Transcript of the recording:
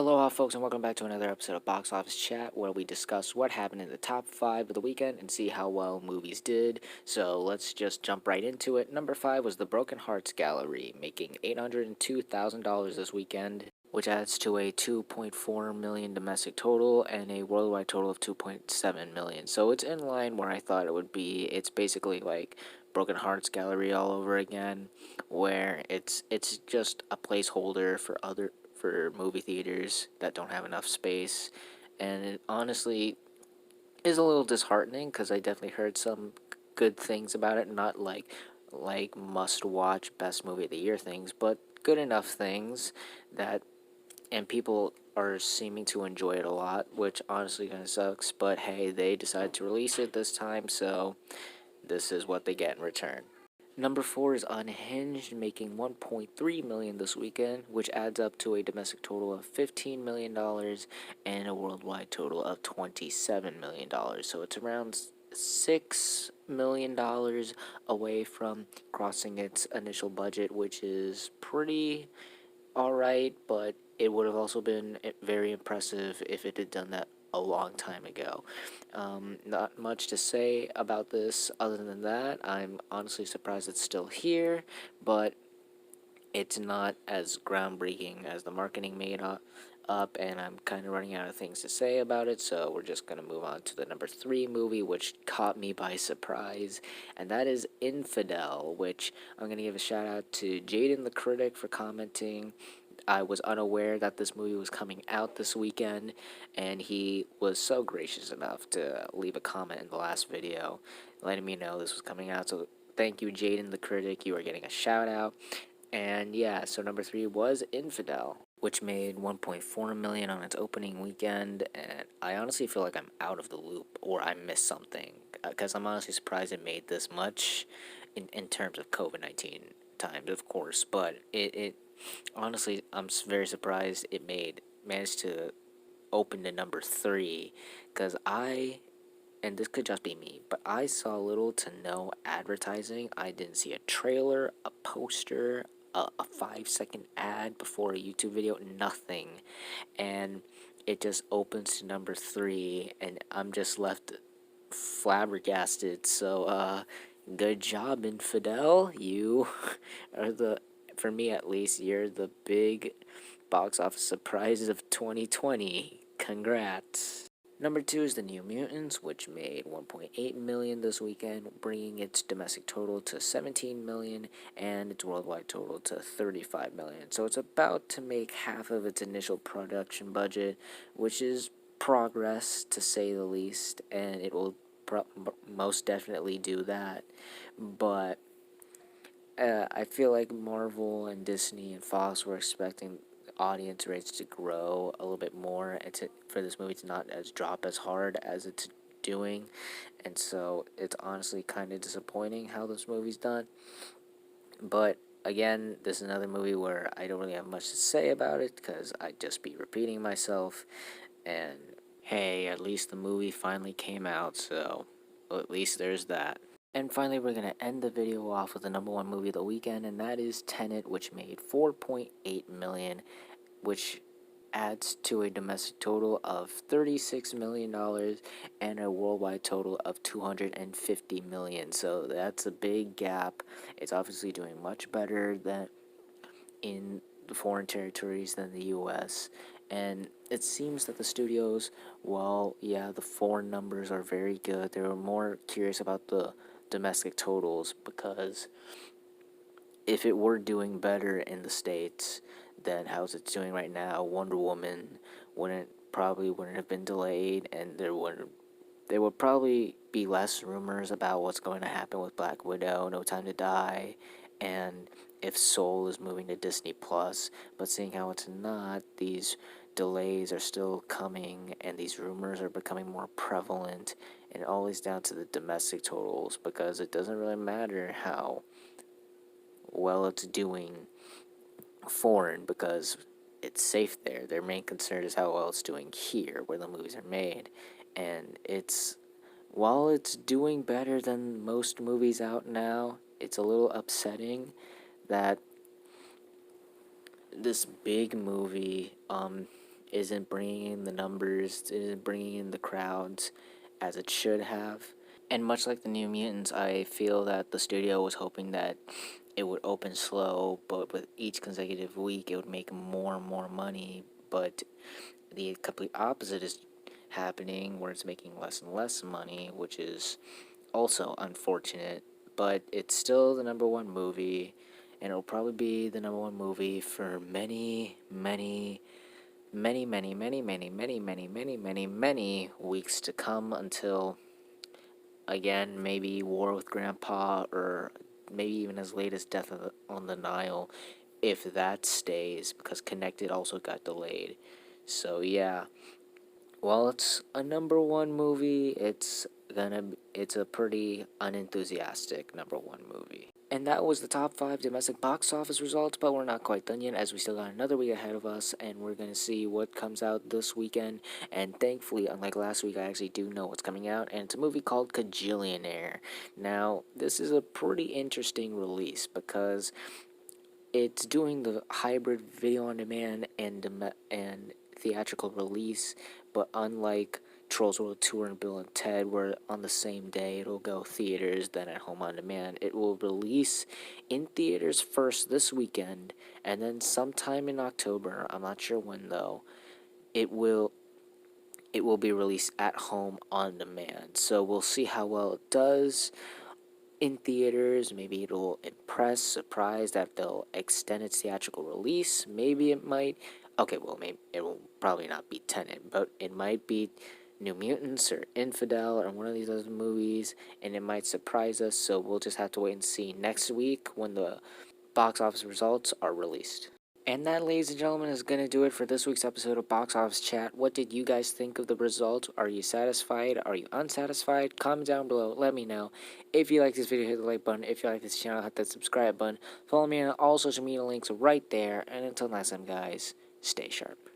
Aloha, folks, and welcome back to another episode of Box Office Chat, where we discuss what happened in the top 5 of the weekend and see how well movies did. So let's just jump right into it. Number 5 was the Broken Hearts Gallery, making $802,000 this weekend, which adds to a 2.4 million domestic total and a worldwide total of 2.7 million. So it's in line where I thought it would be. It's basically like Broken Hearts Gallery all over again, where it's just a placeholder for movie theaters that don't have enough space, and it honestly is a little disheartening because I definitely heard some good things about it, not like must watch best movie of the year things, but good enough things that and people are seeming to enjoy it a lot, which honestly kind of sucks, but hey, they decided to release it this time, so this is what they get in return. Number 4 is Unhinged, making $1.3 million this weekend, which adds up to a domestic total of $15 million and a worldwide total of $27 million. So it's around $6 million away from crossing its initial budget, which is pretty alright, but it would have also been very impressive if it had done that a long time ago. Not much to say about this other than that. I'm honestly surprised it's still here, but it's not as groundbreaking as the marketing made up, and I'm kind of running out of things to say about it, so we're just going to move on to the number 3 movie, which caught me by surprise, and that is Infidel, which I'm going to give a shout out to Jaden the Critic for commenting. I was unaware that this movie was coming out this weekend, and he was so gracious enough to leave a comment in the last video letting me know this was coming out. So thank you, Jaden the Critic. You are getting a shout out. And yeah, so number 3 was Infidel, which made 1.4 million on its opening weekend, and I honestly feel like I'm out of the loop or I missed something because I'm honestly surprised it made this much in terms of COVID-19 times, of course, but it honestly, I'm very surprised it managed to open to number 3, because and this could just be me, but I saw little to no advertising. I didn't see a trailer, a poster, a 5-second ad before a YouTube video, nothing. And it just opens to number 3, and I'm just left flabbergasted. So, good job, Infidel. You are for me at least, you're the big box office surprises of 2020. Congrats. Number 2 is the New Mutants, which made 1.8 million this weekend, bringing its domestic total to 17 million and its worldwide total to 35 million. So it's about to make half of its initial production budget, which is progress to say the least, and it will most definitely do that. But I feel like Marvel and Disney and Fox were expecting audience rates to grow a little bit more and for this movie to not drop as hard as it's doing, and so it's honestly kind of disappointing how this movie's done. But again, this is another movie where I don't really have much to say about it because I'd just be repeating myself, and hey, at least the movie finally came out, so well, at least there's that. And finally, we're going to end the video off with the number 1 movie of the weekend, and that is Tenet, which made 4.8 million, which adds to a domestic total of $36 million and a worldwide total of $250 million. So that's a big gap. It's obviously doing much better than in the foreign territories than the US. And it seems that the studios, well, yeah, the foreign numbers are very good. They were more curious about the domestic totals, because if it were doing better in the States than how it's doing right now, Wonder Woman wouldn't have been delayed, and there would probably be less rumors about what's going to happen with Black Widow, No Time to Die, and if Soul is moving to Disney Plus. But seeing how it's not, these delays are still coming, and these rumors are becoming more prevalent, and always down to the domestic totals, because it doesn't really matter how well it's doing foreign, because it's safe there. Their main concern is how well it's doing here, where the movies are made. And while it's doing better than most movies out now, it's a little upsetting that this big movie isn't bringing in the numbers, isn't bringing in the crowds as it should have. And much like the New Mutants, I feel that the studio was hoping that it would open slow, but with each consecutive week, it would make more and more money. But the complete opposite is happening, where it's making less and less money, which is also unfortunate. But it's still the number one movie, and it'll probably be the number one movie for many, many, many, many, many, many, many, many, many, many, many weeks to come until, again, maybe War with Grandpa, or maybe even as late as on the Nile, if that stays, because Connected also got delayed. So yeah, while it's a number one movie, it's a pretty unenthusiastic number one movie. And that was the top five domestic box office results, but we're not quite done yet, as we still got another week ahead of us, and we're gonna see what comes out this weekend. And thankfully, unlike last week, I actually do know what's coming out, and it's a movie called Kajillionaire. Now, this is a pretty interesting release because it's doing the hybrid video on demand and theatrical release, but unlike Trolls World Tour and Bill and Ted, where on the same day it'll go theaters, then at home on demand, it will release in theaters first this weekend, and then sometime in October, I'm not sure when though, it will be released at home on demand. So we'll see how well it does in theaters. Maybe it'll impress, surprise that they'll extend its theatrical release. Maybe it might. Okay, well, maybe it will probably not be Tenet, but it might be New Mutants or Infidel or one of these other movies, and it might surprise us. So we'll just have to wait and see next week when the box office results are released. And that, ladies and gentlemen, is going to do it for this week's episode of Box Office Chat. What did you guys think of the results? Are you satisfied? Are you unsatisfied? Comment down below. Let me know. If you like this video, hit the like button. If you like this channel, hit that subscribe button. Follow me on all social media links right there. And until next time, guys, stay sharp.